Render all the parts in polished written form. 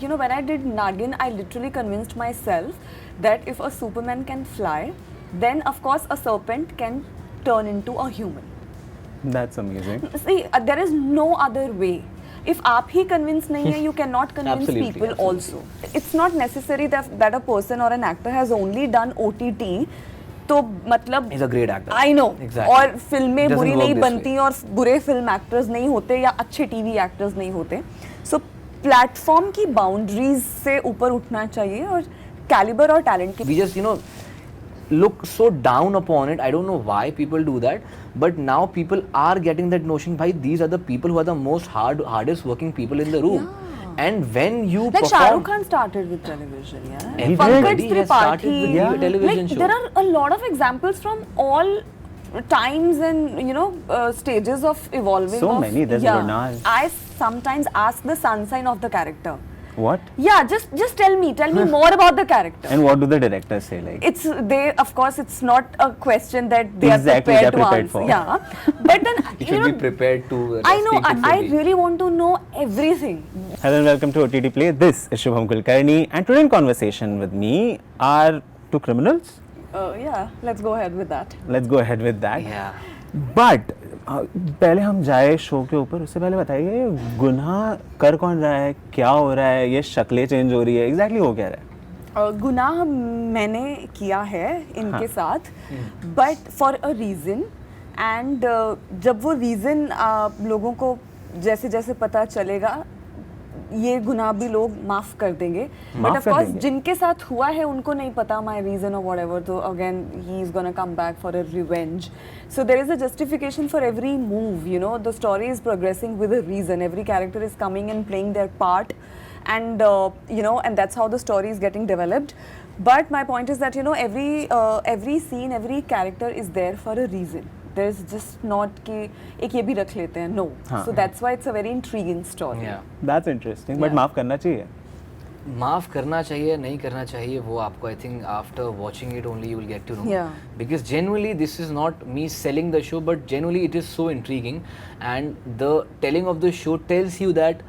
you know, when I did Nagin, I literally convinced myself that if a Superman can fly, then of course a serpent can turn into a human. That's amazing. See, there is no other way. If आप ही convinced नहीं है, you cannot convince Absolutely, people absolutely. also. It's not necessary that a person or an actor has only done OTT. तो मतलब He's a great actor. I know. Exactly. और फिल्में Doesn't बुरी work नहीं this बनती way. और बुरे film actors नहीं होते या अच्छे टीवी एक्टर्स नहीं होते. So प्लेटफॉर्म की बाउंड्रीज से ऊपर उठना चाहिए और कैलिबर और टैलेंट की. We just, you know, look so down upon it. I don't know why people do that, but now people are getting that notion. Bhai, these are the people who are the most hardest working people in the room. Yeah. And when you Like perform, Shah Rukh Khan started with television, yeah. He Pankaj did. He has started with Tripathi. the television Like show. there are a lot of examples from all times and you know stages of evolving. So of, many. There's yeah. Gurnal. I sometimes ask the sun sign of the character. What? Yeah, just tell me more about the character. And what do the directors say? Like, It's they, of course, it's not a question that they Exactly, are prepared they're to prepared answer. for. Yeah, but then you you should know, be prepared to. I know. speak I differently. really want to know everything. hello and welcome to OTT Play. This is Shubham Kulkarni, and today in conversation with me are two criminals. Yeah, let's go ahead with that. Let's go ahead with that. Yeah. But पहले हम जाए show के ऊपर, उससे पहले बताइए ये गुनाह कर कौन रहा है, क्या हो रहा है, ये शक्लें चेंज हो रही है, एग्जैक्टली हो क्या रहा है? गुनाह मैंने किया है इनके साथ, but for a reason. And जब वो रीज़न लोगों को जैसे जैसे पता चलेगा, ये गुनाह भी लोग माफ़ कर देंगे. बट माफ़ ऑफ कर कोर्स देंगे? जिनके साथ हुआ है उनको नहीं पता माई रीज़न और वॉट एवर, तो again he is gonna come back for a revenge. So there is a justification for every move, you know. The story is progressing with a reason. Every character is coming and playing their part, and you know, and that's how the story is getting developed. But my point is that you know, every scene, every character is there for a reason. There is just not कि एक ये भी रख लेते हैं. No. हाँ. So that's why it's a very intriguing story. Yeah. That's interesting. But Yeah. माफ करना चाहिए. माफ करना चाहिए नहीं करना चाहिए वो आपको I think after watching it only you will get to know Yeah. Because genuinely this is not me selling the show but genuinely it is so intriguing and the telling of the show tells you that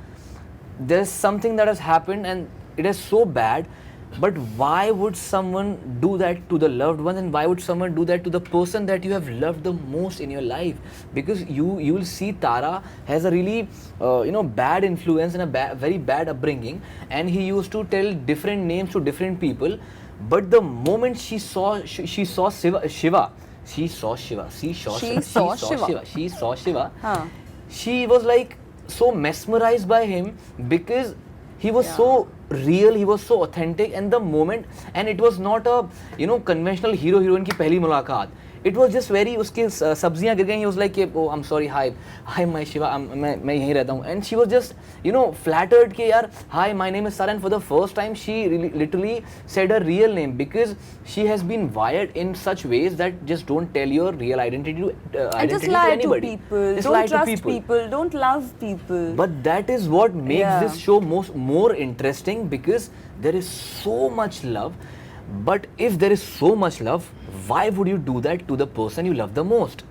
there's something that has happened and it is so bad, but why would someone do that to the loved ones and why would someone do that to the person that you have loved the most in your life? Because you will see Tara has a really you know bad influence and a very bad upbringing, and he used to tell different names to different people, but the moment she saw Shiva, Huh. she was like so mesmerized by him because he was Yeah. so real, he was so authentic, and the moment, and it was not a you know conventional hero heroine की पहली मुलाकात. It was just very उसके सब्जियां गिर गई. He was like oh I'm sorry, hi my Shiva, मैं यहीं रहता हूँ, and she was just you know flattered कि यार hi my name is Sarah, and for the first time she really, literally said her real name because she has been wired in such ways that just don't tell your real identity And identity just to lie to anybody. people. Just lie Don't to trust people. Don't love people. But that is what makes Yeah. this show more interesting because there is so much love. But if there is so much love, why would you do that to the person you love the most?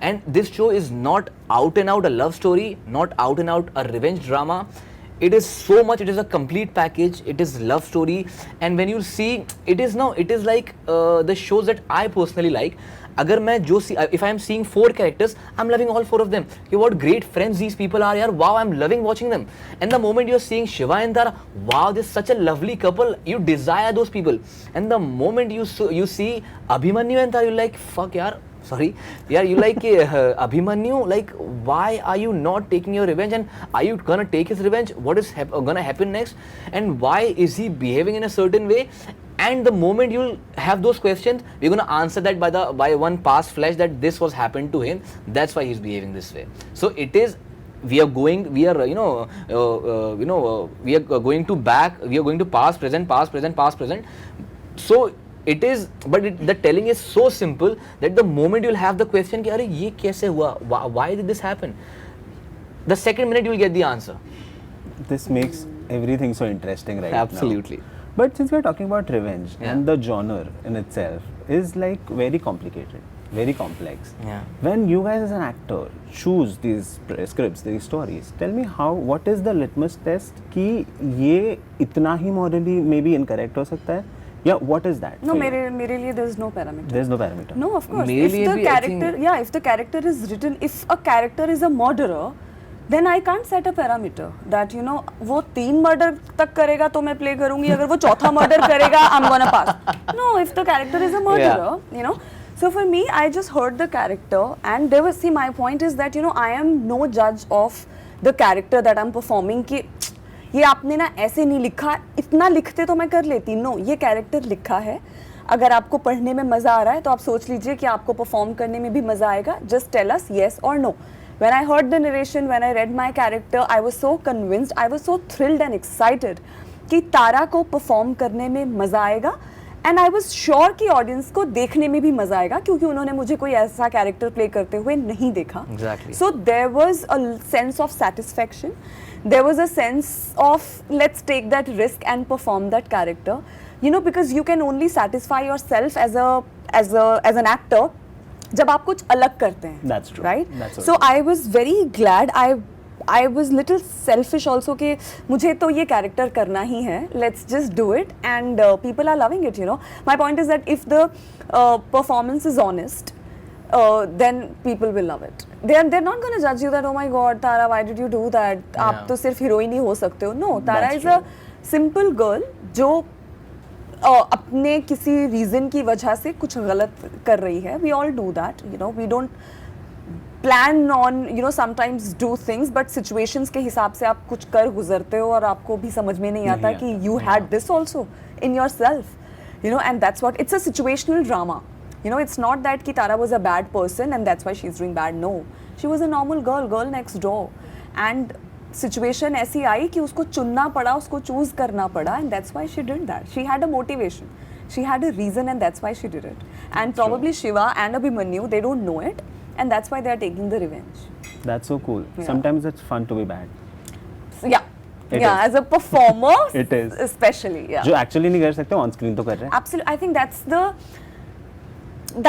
And this show is not out and out a love story, not out and out a revenge drama. It is so much, it is a complete package, it is love story, and when you see, it is like the shows that I personally like. अगर मैं जो if I am seeing 4 characters, I'm loving all 4 of them. What great friends these people are, yaar. Wow, I'm loving watching them. And the moment you're seeing Shiva and Tara, wow, this is such a lovely couple. You desire those people. And the moment you see Abhimanyu and Tara, you're like, fuck, yaar. Sorry, yeah, you like Abhimanyu. Like, why are you not taking your revenge? And are you gonna take his revenge? What is gonna happen next? And why is he behaving in a certain way? And the moment you'll have those questions, we're gonna answer that by one past flash that this was happened to him. That's why he's behaving this way. So it is. We are going to back. We are going to past, present, past, present, past, present. So it is, but the telling is so simple that the moment you'll have the question, कि अरे ये कैसे हुआ? Why did this happen? The second minute you'll get the answer. This makes everything so interesting right now. Absolutely. But since we're talking about revenge Yeah. and the genre in itself is like very complicated. very complex. Yeah. When you guys as an actor choose these scripts, these stories, tell me what is the litmus test कि ये इतना ही morally maybe incorrect हो सकता है, या what is that? No, for you? मेरे लिए there is no parameter. There's no parameter. No, of course. मेरे If लिए the भी I character, think- yeah, if the character is written, if a character is a murderer, then I can't set a parameter that you know वो 3 murder तक करेगा तो मैं play करूँगी, अगर वो चौथा murder करेगा I'm gonna pass. No, if the character is a murderer, you know. So for me, I just heard the character, and there was, see, my point is that you know I am no judge of the character that I'm performing कि ये आपने ना ऐसे नहीं लिखा, इतना लिखते तो मैं कर लेती. नो, ये कैरेक्टर लिखा है, अगर आपको पढ़ने में मज़ा आ रहा है तो आप सोच लीजिए कि आपको परफॉर्म करने में भी मज़ा आएगा. Just tell us yes or no. When I heard the narration, when I read my character, I was so convinced, I was so thrilled and excited कि तारा को परफॉर्म करने में मज़ा आएगा, एंड आई वॉज श्योर कि audience को देखने में भी मज़ा आएगा क्योंकि उन्होंने मुझे कोई ऐसा कैरेक्टर प्ले करते हुए नहीं देखा. Exactly. So there was a sense of satisfaction. There was a sense of let's take that risk and perform that character. You know, because you can only satisfy yourself as an actor जब आप कुछ अलग करते हैं. That's true. Right? That's So true. I was very glad. I was little selfish also कि मुझे तो ये character करना ही है. Let's just do it, and people are loving it. You know, my point is that if the performance is honest, then people will love it. They're not going to judge you that oh my God, Tara, why did you do that? आप तो सिर्फ heroine ही हो सकते हो. No, Tara That's is a simple girl जो अपने किसी reason की वजह से कुछ गलत कर रही है. We all do that. You know, we don't plan on, you know, sometimes do things, but situations के हिसाब से आप कुछ कर गुजरते हो और आपको भी समझ में नहीं आता कि you had this also in yourself, you know, and that's what, it's a situational drama. You know, it's not that कि Tara was a bad person and that's why she's doing bad. No, she was a normal girl next door, and situation ऐसी आई कि उसको चुनना पड़ा, उसको choose करना पड़ा, and that's why she did that. She had a motivation, she had a reason, and that's why she did it. And probably Shiva and Abhimanyu, they don't know it, and that's why they are taking the revenge. That's so cool. Yeah. Sometimes it's fun to be bad. So, yeah, It yeah, is. as a performer, It is. especially, yeah. जो actually नहीं कर सकते on screen तो कर रहे हैं. Absolutely, I think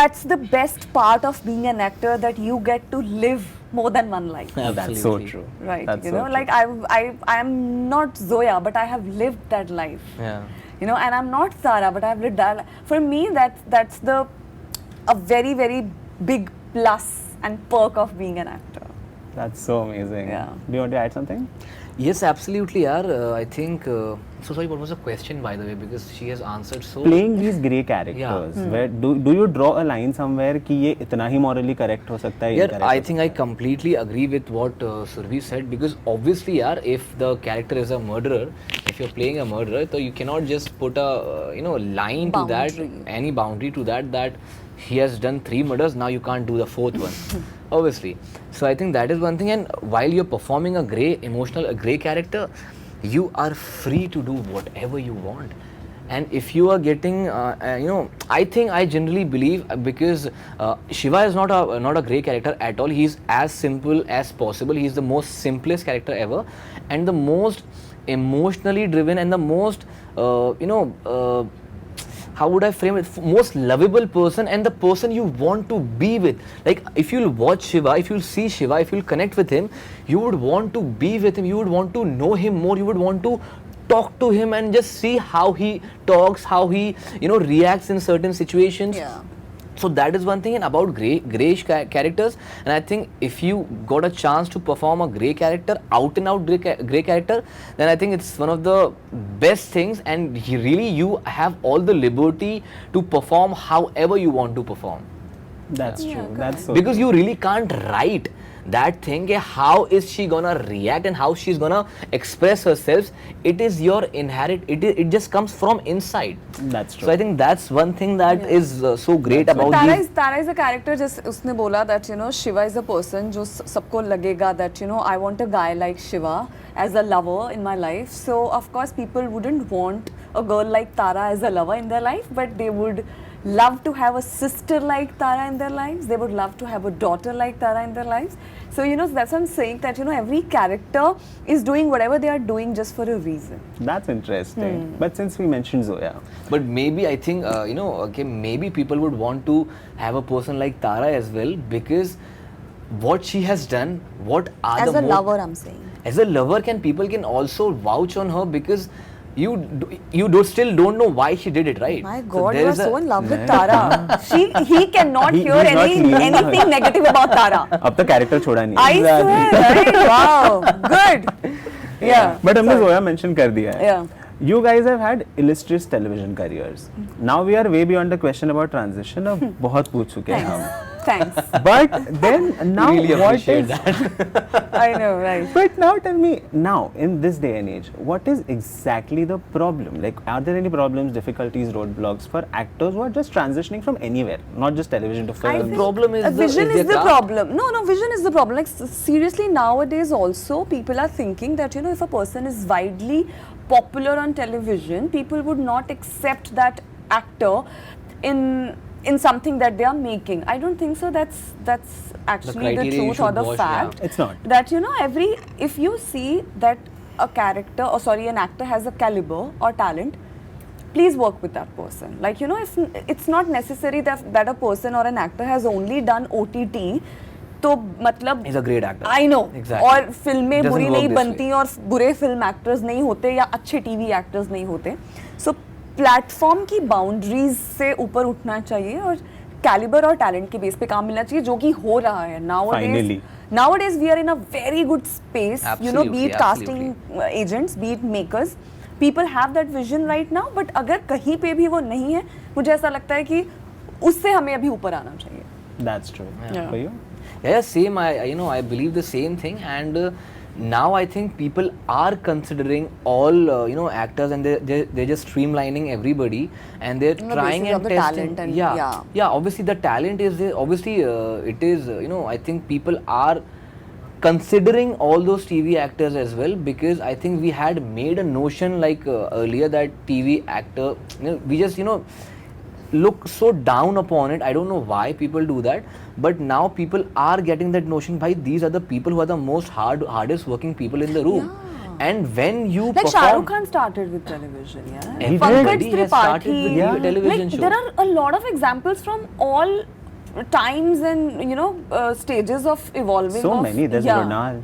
that's the best part of being an actor, that you get to live more than one life. That's so Absolutely. true. Right, That's you so know, true. like I am not Zoya, but I have lived that life. Yeah. You know, and I'm not Tara, but I've lived that. For me, that's a very, very big plus and perk of being an actor. That's so amazing. Yeah. Do you want to add something? Yes, absolutely, yaar. I think. So sorry, what was the question, by the way? Because she has answered so. Playing these grey characters, Yeah. where do you draw a line somewhere कि ये इतना ही morally correct हो सकता है? Yeah, incorrect I हो think I सकता है? completely agree with what Survi said, because obviously, yaar, if the character is a murderer, if you're playing a murderer, so you cannot just put a line to that, Boundary. any boundary to that he has done 3 murders, now you can't do the 4th one. Obviously. So I think that is one thing, and while you're performing a grey character, you are free to do whatever you want. And if you are getting, I think I generally believe, because Shiva is not a grey character at all. He's as simple as possible. He's the most simplest character ever, and the most emotionally driven, and the most, how would I frame it? Most lovable person, and the person you want to be with. Like, if you'll watch Shiva, if you'll see Shiva, if you'll connect with him, you would want to be with him. You would want to know him more. You would want to talk to him and just see how he talks, how he reacts in certain situations. Yeah. So that is one thing. And about greyish characters, and I think if you got a chance to perform a grey character, out and out grey character, then I think it's one of the best things, and you have all the liberty to perform however you want to perform, That's Yeah, true. correct. That's so because true. you really can't write that thing, how is she gonna react and how she's gonna express herself. It is your inherent, it just comes from inside. That's true. So I think that's one thing that Yeah. is so great That's about Tara these. is a character, just उसने बोला that Shiva is a person जो सबको लगेगा that I want a guy like Shiva as a lover in my life. So of course people wouldn't want a girl like Tara as a lover in their life, but they would love to have a sister like Tara in their lives. They would love to have a daughter like Tara in their lives. So, you know, that's what I'm saying, that, you know, every character is doing whatever they are doing just for a reason. That's interesting. But since we mentioned Zoya, But maybe I think, you know, okay, maybe people would want to have a person like Tara as well, because what she has done, what are As the a more- lover, I'm saying. As a lover, people can also vouch on her, because you still don't know why she did it, right? My So God, there you are is a- so in love with Tara. He cannot He- hear he's not leaving her. anything negative about Tara. अब तो character छोड़ा नहीं I swear, right? Wow, good. Yeah. But हमने Zoya mention कर दिया है. Yeah. You guys have had illustrious television careers. Now we are way beyond the question about transition. अब बहुत पूछ चुके हैं हम. Thanks. But then now really what appreciate is? that. I know, right? But now tell me, now in this day and age, what is exactly the problem? Like, are there any problems, difficulties, roadblocks for actors who are just transitioning from anywhere, not just television to I film? think problem is vision the is the craft. problem. No, vision is the problem. Like seriously, nowadays also people are thinking that, you know, if a person is widely popular on television, people would not accept that actor in something that they are making. I don't think so. That's actually the criteria you truth or should the watch, fact. yeah. It's not. That, you know, if you see that a character, or sorry, an actor has a caliber or talent, please work with that person. Like, you know, if it's not necessary that a person or an actor has only done OTT, तो मतलब He's a great actor. I know. Exactly. और फिल्में Doesn't बुरी work नहीं this बनती way. और बुरे film actors नहीं होते या अच्छे टीवी एक्टर्स नहीं होते. सो प्लेटफॉर्म की बाउंड्रीज से ऊपर उठना चाहिए और कैलिबर और टैलेंट के बेस पे काम मिलना चाहिए, जो कि हो रहा है Finally. nowadays we are in a very good space, you know, be Absolutely, it casting agents, be it makers, people have that vision right now. But अगर कहीं पे भी वो नहीं है, मुझे ऐसा लगता है कि उससे हमें अभी ऊपर आना चाहिए. That's true. Yeah. For you? Yeah, same. I believe the same thing, and now I think people are considering all actors, and they're just streamlining everybody, and they're On the trying basis and of the testing. talent and yeah. Obviously the talent is there. Obviously it is. I think people are considering all those TV actors as well, because I think we had made a notion like earlier that TV actor, we just look so down upon it. I don't know why people do that, but now people are getting that notion. Bhai, these are the people who are the most hardest working people in the room. Yeah. And when you Like Shah perform, Rukh Khan started with television, yeah. Everybody Pankaj has started Tripathi, with a television like show. there are a lot of examples from all times and stages of evolving. So of, many. There's yeah. Mrinal.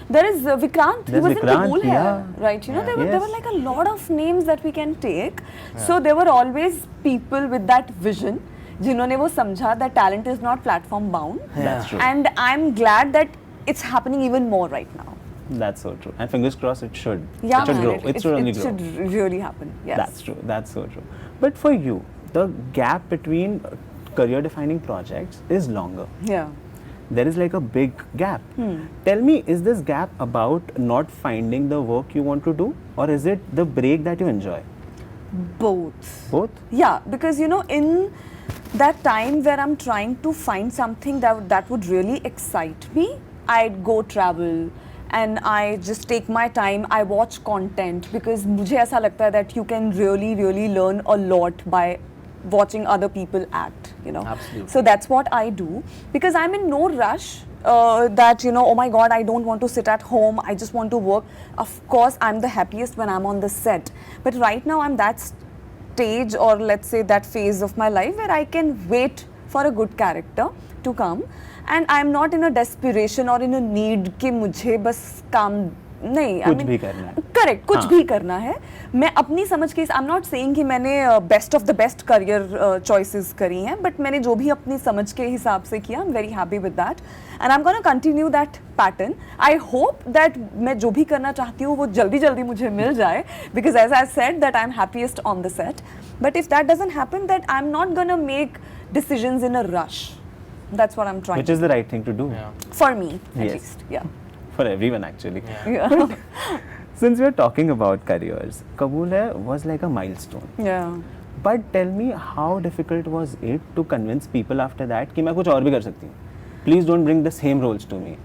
There is Vikrant. He There's was Vikrant, in Kabul yeah. right? You know, Yeah. there were like a lot of names that we can take. So there were always people with that vision, जिन्होंने वो समझा that talent is not platform bound. That's true. And I'm glad that it's happening even more right now. That's so true. And fingers crossed, it should. Yeah, It should man, grow. It should only it grow. should really happen. Yes. That's true. That's so true. But for you, the gap between career-defining projects is longer. Yeah. There is like a big gap. Tell me, is this gap about not finding the work you want to do, or is it the break that you enjoy? Both. Both? Yeah, because in that time where I'm trying to find something that would really excite me, I'd go travel and I just take my time. I watch content because मुझे ऐसा लगता है that you can really learn a lot by watching other people act. Absolutely. So that's what I do, because I'm in no rush. That oh my God, I don't want to sit at home, I just want to work. Of course I'm the happiest when I'm on the set, but right now I'm that stage, or let's say that phase of my life where I can wait for a good character to come, and I'm not in a desperation or in a need कि मुझे बस काम नहीं, कुछ भी करना है. Correct, कुछ भी करना है. मैं अपनी समझ के, आई एम नॉट सेइंग कि मैंने best of the best career choices करी हैं, बट मैंने जो भी अपनी समझ के हिसाब से किया, I am very happy with that and I am gonna continue that pattern. I hope that मैं जो भी करना चाहती हूँ वो जल्दी मुझे मिल जाए, because as I said that I am happiest on the set. But if that doesn't happen, that I am not gonna make decisions in a rush. That's what I'm trying. Which is the right thing to do. Yeah. For me, at Yes. least. Yeah. For everyone, actually. Yeah. Since we're talking about careers, Kabul Hai was like a milestone. Yeah. But tell me, how difficult was it to convince people after that कि मैं कुछ और भी कर सकती हूँ? Please don't bring the same roles to me.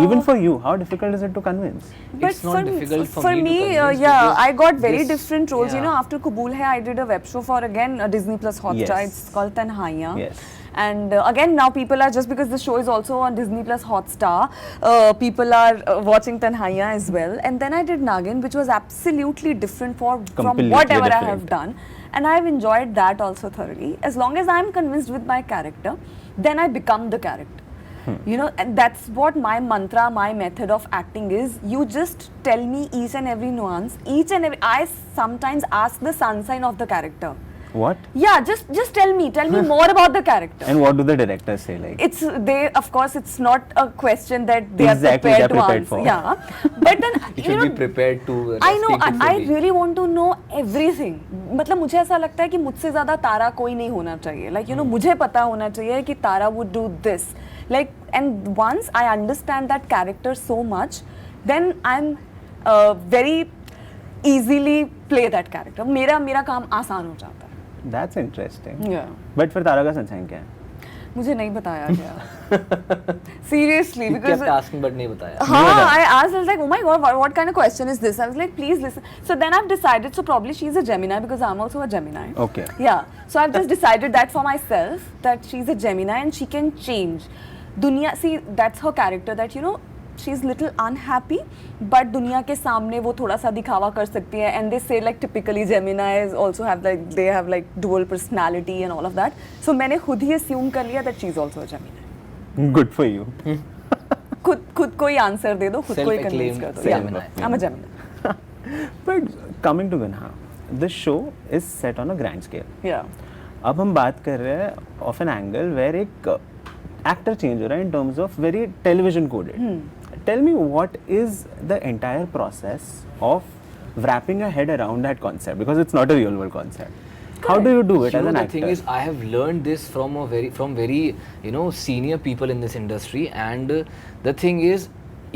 Even for you, how difficult is it to convince? But It's not difficult for me to me, convince yeah, because I got very this- different roles. You yeah. know, after Kabul Hai, I did a web show for again Disney Plus Hotstar. Yes. It's called Tanhaiya. Yes. And again, now people are, just because the show is also on Disney Plus Hotstar, people are watching Tanhaiya as well. And then I did Nagin, which was absolutely different from Completely whatever I have different. done. And I've enjoyed that also thoroughly. As long as I'm convinced with my character, then I become the character. You know, and that's what my mantra, my method of acting is. You just tell me each and every nuance, each and every. I sometimes ask the sun sign of the character. What? Yeah, just tell me more about the character. And what do the directors say? Like, It's they, of course, it's not a question that they Exactly, are they're prepared to prepared answer. Yeah, but then You should be prepared to I know, speak it I fully. really want to know everything. मतलब मुझे ऐसा लगता है कि मुझसे ज़्यादा तारा कोई नहीं होना चाहिए. Like, you know, मुझे पता होना चाहिए कि तारा would do this. Like, and once I understand that character so much, then I'm very easily play that character. मेरा काम आसान हो जाता है. that's interesting. Yeah. But फिर तारा का सनशाइन क्या है? मुझे नहीं बताया गया. Seriously, You because kept asking but नहीं बताया. हाँ, I asked, I was like, oh my god, what kind of question is this? I was like, please listen. So then I've decided, so probably she's a Gemini because I'm also a Gemini. Okay. Yeah. So I've just decided that for myself, that she's a Gemini and she can change. Dunya, see, that's her character, that, you know, she's little unhappy, but दुनिया के सामने वो थोड़ा सा दिखावा कर सकती है. And they say like typically Geminis also have like, they have like dual personality and all of that. So मैंने खुद ही assume कर लिया that she's also a Gemini. Good for you. खुद को ही आंसर दे दो, खुद को ही कन्विंस कर दो. Self-acclaimed Yeah, I'm a Gemini. But coming to Gunha, this show is set on a grand scale. Yeah. अब हम बात कर रहे हैं ऑफ एन एंगल वेर एक एक्टर चेंज हो रहा है in terms of very television coded. Tell me what is the entire process of wrapping your head around that concept, because it's not a real world concept. How do you do it You as know, an the actor? thing is, I have learned this from very senior people in this industry, and the thing is,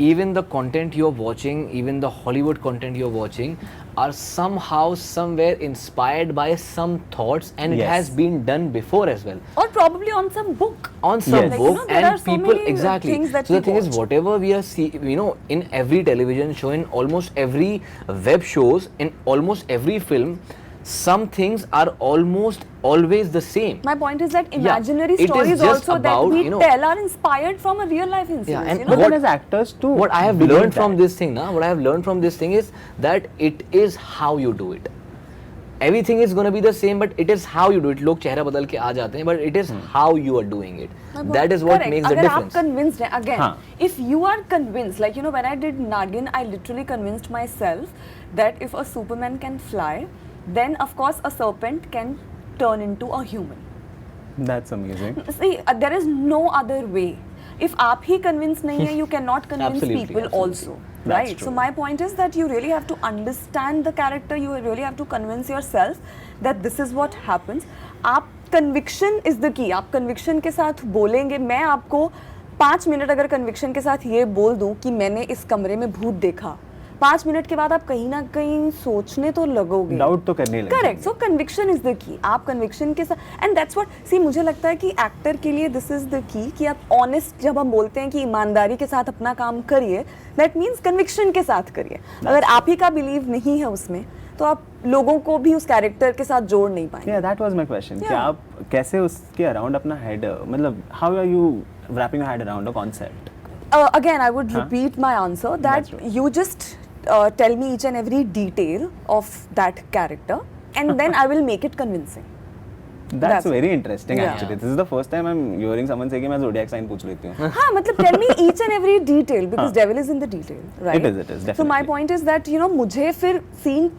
even the content you're watching, even the Hollywood content you're watching, are somehow somewhere inspired by some thoughts, and it Yes. has been done before as well. Or probably on some book. On some Yes. Like, book, you know, there and are so people many exactly. things that So the we thing is, watch. whatever we are in every television show, in almost every web shows, in almost every film, some things are almost always the same. My point is that imaginary it is stories just also that about, we you know, tell are inspired from a real life incident. Yeah, and you know? But then as actors too. What I have believe learned from that. this thing now, what I have learned from this thing is that it is how you do it. Everything is going to be the same, but it is how you do it. लोग चेहरा बदल के आ जाते हैं, but it is how you are doing it. That is what Correct. makes the अगर difference. आप convinced हैं, again, हाँ. if you are convinced, like, you know, when I did Nagin, I literally convinced myself that if a Superman can fly, then of course a serpent can turn into a human. That's amazing. See, there is no other way. If आप ही convinced नहीं है, you cannot convince Absolutely, people absolutely. also. That's Right? true. So my point is that you really have to understand the character. You really have to convince yourself that this is what happens. आप conviction is the key. आप conviction के साथ बोलेंगे. मैं आपको 5 minute अगर conviction के साथ ये बोल दूँ कि मैंने इस कमरे में भूत देखा, 5 मिनट के बाद आप कहीं ना कहीं सोचने तो लगोगे. डाउट तो करने लगे. Correct. So conviction is the key. आप कन्विक्शन के साथ, एंड दैट्स व्हाट, सी, मुझे लगता है कि एक्टर के लिए दिस इज द की कि आप ऑनेस्ट, जब हम बोलते हैं कि ईमानदारी के साथ अपना काम करिए, दैट मीन्स कन्विक्शन के साथ करिए. अगर आप ही का बिलीव नहीं है उसमें, तो आप लोगों को भी उस कैरेक्टर के साथ जोड़ नहीं पाएंगे. Yeah, that was my question. कि Yeah. आप कैसे उसके अराउंड अपना हेड, मतलब how are you wrapping your head around a concept? Again, I would Huh? repeat my answer that That's right. you just tell me each and every detail of that character, and then I will make it convincing. That's it. very interesting Yeah. actually. This is the first time I'm hearing someone say कि मैं zodiac sign पूछ लेती हूँ. हाँ, मतलब tell me each and every detail, because devil is in the detail, right? It is, So my definitely. point is that, you know, मुझे फिर scene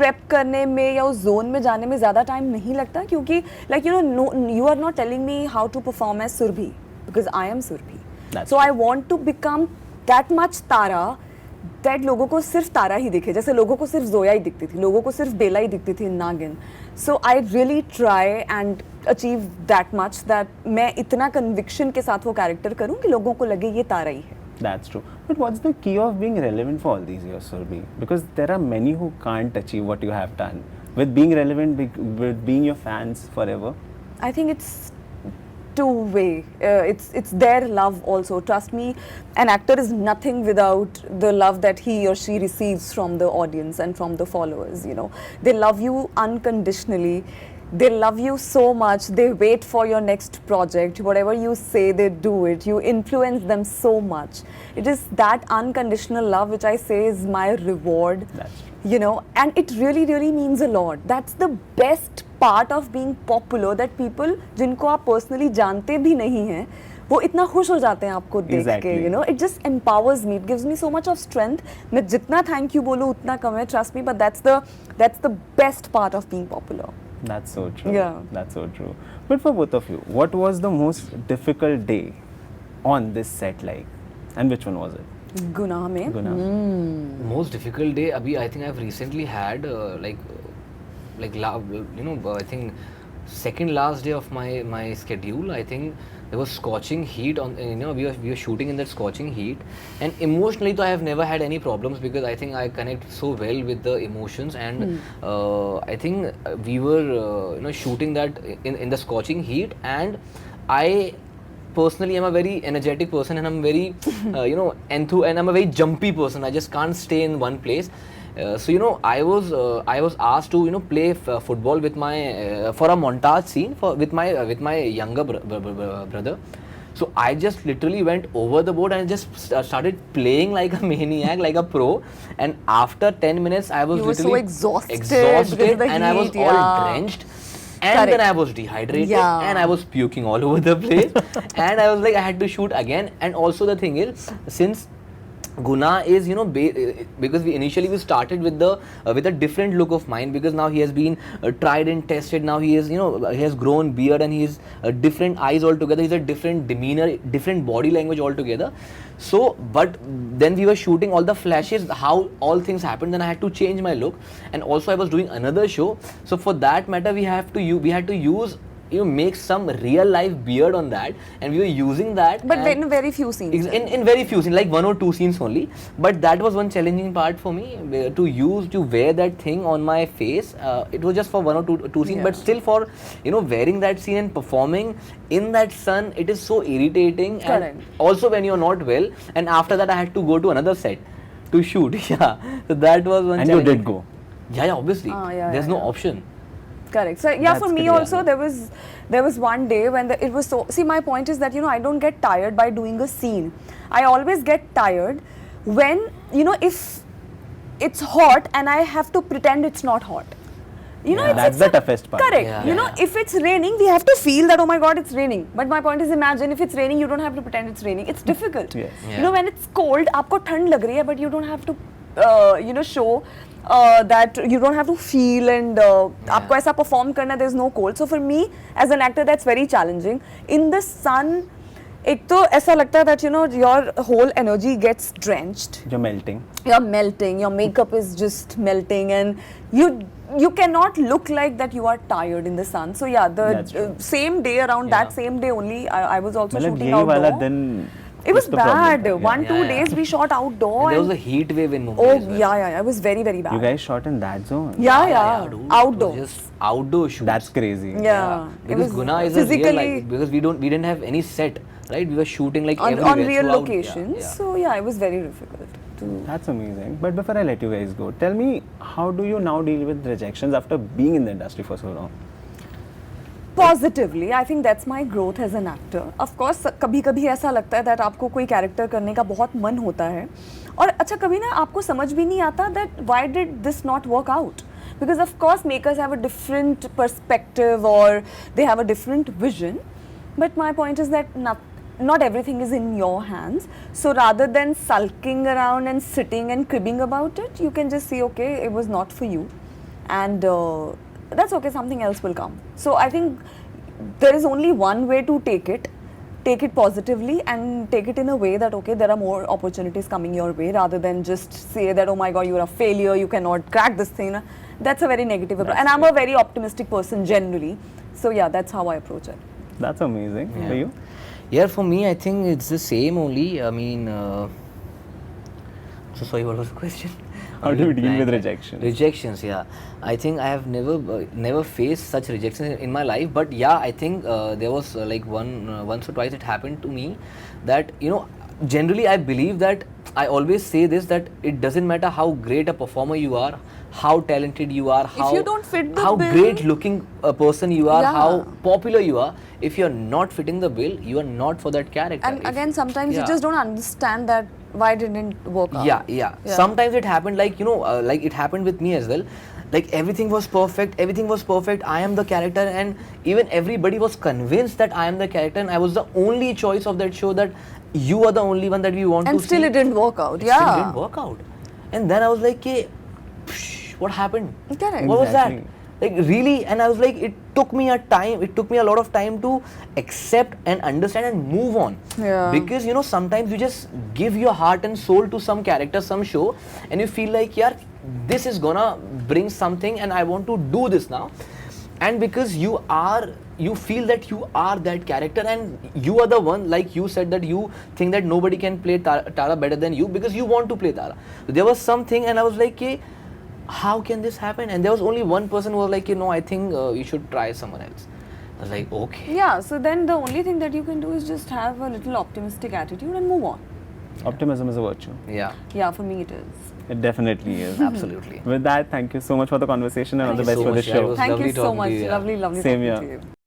prep करने में या उस zone में जाने में ज़्यादा time नहीं लगता, क्योंकि like, you know, no, you are not telling me how to perform as Surbhi, because I am Surbhi. That's So I true. want to become that much Tara that लोगों को सिर्फ तारा ही दिखे. जैसे लोगों को सिर्फ जोया ही दिखती थी, लोगों को सिर्फ बेला ही दिखती थी in Nagin. So I really try and achieve that much that मैं इतना conviction के साथ वो character करूँ कि लोगों को लगे ये तारा ही है. That's true. But what's the key of being relevant for all these years, Surbhi? Because there are many who can't achieve what you have done. With being relevant, with being your fans forever. I think it's two-way. It's their love also. Trust me, an actor is nothing without the love that he or she receives from the audience and from the followers. You know, they love you unconditionally. They love you so much. They wait for your next project. Whatever you say, they do it. You influence them so much. It is that unconditional love which I say is my reward. That's true. You know, and it really, really means a lot. That's the best part of being popular, that people जिनको आप personally जानते भी नहीं हैं, वो इतना खुश हो जाते हैं आपको देख के. Exactly. You know, it just empowers me. It gives me so much of strength. मैं जितना thank you बोलूँ उतना कम है. Trust me, but that's the best part of being popular. That's so true. Yeah. That's so true. But for both of you, what was the most difficult day on this set like? And which one was it? गुनाह में. Guna. Most difficult day abhi I think I've recently had I think second last day of my schedule. I think there was scorching heat on, you know, we were shooting in that scorching heat, and emotionally though I have never had any problems because I think I connect so well with the emotions, and I think we were you know, shooting that in the scorching heat, and I personally am a very energetic person, and I'm very you know, and I'm a very jumpy person. I just can't stay in one place. So you know, I was asked to, you know, play football with my for a montage scene with my younger brother. So I just literally went over the board and just started playing like a maniac, like a pro. And after 10 minutes, I was You were so literally exhausted because of the and I was heat, all yeah. drenched. And Correct. then I was dehydrated, Yeah. and I was puking all over the place. And I was like, I had to shoot again. And also the thing is, since Guna is, you know, because we started with a different look of mine, because now he has been tried and tested. Now he is, you know, he has grown beard, and he is different eyes altogether. He's a different demeanor, different body language altogether. So, but then we were shooting all the flashes, how all things happened. Then I had to change my look, and also I was doing another show. So for that matter, we had to use, you know, make some real life beard on that, and we were using that. But and in very few scenes. in very few scenes, like 1 or 2 scenes only. But that was one challenging part for me, to wear that thing on my face. It was just for 1 or 2 scenes, Yeah. but still for, you know, wearing that scene and performing in that sun, it is so irritating. Correct. And also when you're not well, and after that I had to go to another set to shoot. Yeah, so that was one. And you challenging- did go. Yeah, obviously. Yeah, There's yeah, no yeah. option. Correct. So yeah, That's for me pretty also awesome. there was one day when it was so. See, my point is that, you know, I don't get tired by doing a scene. I always get tired when, you know, if it's hot and I have to pretend it's not hot. You know, Yeah. it's, That's it's the a- toughest part. Correct. Yeah, You know, yeah. if it's raining, we have to feel that, oh my God, it's raining. But my point is, imagine if it's raining, you don't have to pretend it's raining. It's difficult. Yes. You know, when it's cold, आपको ठंड लग रही है, but you don't have to, you know, show that you don't have to feel and आपको ऐसा perform करना. There's no cold. So for me, as an actor, that's very challenging. In the sun, एक तो ऐसा लगता है that, you know, your whole energy gets drenched. You're melting. You're melting, your makeup is just melting, and you cannot look like that you are tired in the sun. So yeah, That's the true. same day, around Yeah. that same day only, I was also मतलब shooting यही वाला outdoor. दिन It was कुछ तो problem bad. था, yeah. 1-2 Yeah, yeah. days we shot outdoor. And there was and- a heat wave in Mumbai. oh as well. yeah, it was very, very bad. You guys shot in that zone. yeah, dude. outdoor. It was just outdoor shoots. That's crazy. Yeah. It Because was Guna is a real physically- life, because we didn't have any set, right? We were shooting like on everywhere real throughout. locations. Yeah, yeah. So yeah, it was very difficult to. That's amazing. But before I let you guys go, tell me, how do you now deal with rejections after being in the industry for so long? Positively I think that's my growth as an actor. Of course कभी कभी ऐसा लगता है that आपको कोई character करने का बहुत मन होता है, और अच्छा कभी ना आपको समझ भी नहीं आता that why did this not work out, because of course makers have a different perspective और they have a different vision. But my point is that not everything is in your hands. So rather than sulking around and sitting and cribbing about it, you can just say, okay, it was not for you, and that's okay, something else will come. So I think there is only one way to take it positively and take it in a way that, okay, there are more opportunities coming your way, rather than just say that, oh my God, you're a failure, you cannot crack this thing. That's a very negative approach. And I'm a very optimistic person generally. So yeah, that's how I approach it. That's amazing. Yeah. For you? Yeah, for me, I think it's the same only. I mean, So sorry, what was the question? How do you deal with Blank. rejection? Rejections, yeah. I think I have never faced such rejections in my life, but yeah, I think there was like once or twice it happened to me that, you know, generally I believe that I always say this, that it doesn't matter how great a performer you are, how talented you are, how you don't fit the how bill- great looking a person you are, Yeah. how popular you are, if you're not fitting the bill, you are not for that character. And If- again, sometimes you yeah. just don't understand that why didn't work out. Yeah. Sometimes it happened like, you know, like it happened with me as well. Like everything was perfect. I am the character, and even everybody was convinced that I am the character, and I was the only choice of that show, that you are the only one that we want And to still see. it didn't work out. It Yeah. still didn't work out. And then I was like, "Hey, what happened? Correct. What was that?" Exactly. Like really, and I was like, it took me a lot of time to accept and understand and move on. Yeah. Because, you know, sometimes you just give your heart and soul to some character, some show, and you feel like, yeah, this is gonna bring something, and I want to do this now. And because you feel that you are that character, and you are the one, like you said, that you think that nobody can play Tara better than you, because you want to play Tara. So there was something, and I was like, hey, how can this happen? And there was only one person who was like, you know, I think you should try someone else. I was like, okay. Yeah, so then the only thing that you can do is just have a little optimistic attitude and move on. Optimism is a virtue. Yeah, Yeah, for me it is. It definitely is. absolutely. With that, thank you so much for the conversation and all Thank the you best so for the much. Yeah, it show. was Thank lovely you so talking to much. you, yeah. Lovely Same talking here. to you.